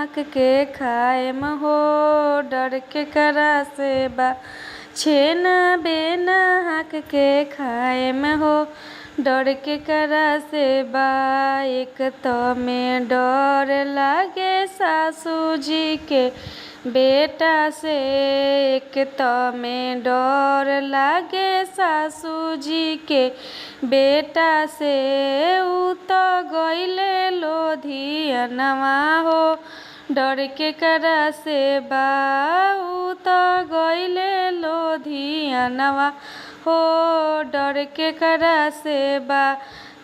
हक के खाएम हो, डर के करा से बा। छेना बेना हक के खाएम हो, डर के करा से बा। एक तो में डर लागे सासू जी के बेटा से, एक तो में डर लागे सासू जी के बेटा से। ऊ तो गइले लोधियनवा हो, डर के करा से बा। ऊ तो गइले लोधियनवा हो, डर के करा से बा।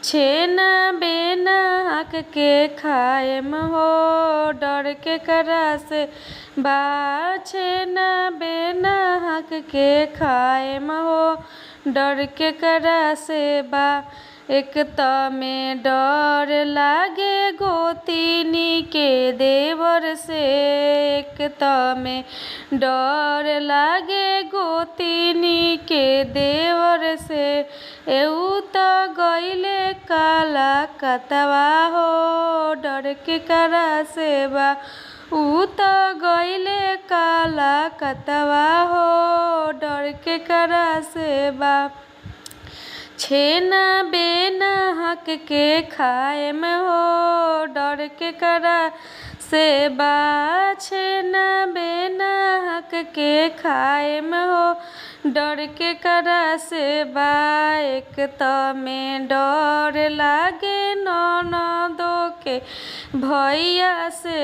छेना बेना हक के खाएम हो, डर के करा से बा। छेना बेना हक के खाएम हो, डर के करा से बा। एक तो में डर लागे गोतिनी के देवर से, एक तो में डर लागे गोतिनी के देवर से। एऊ तो गइले काला कतवा हो, डर के करा से बा। ऊ तो गइले काला कतवा हो, डर के करा से बा। छेना बेना हक के खाएम हो, डर के करा से बा। छेना बेना हक के खाएम हो, डर के करा से बा। एक तो में डर लागे ननदो के भैया से,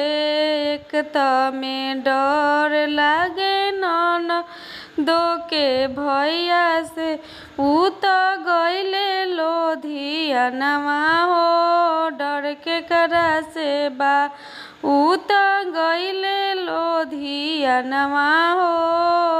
एक तो में डर लागे ननदो के भैया से। ऊ तो गइले लोधियनवा हो, डर के करा से बा। ऊ तो गइले लोधियनवा हो।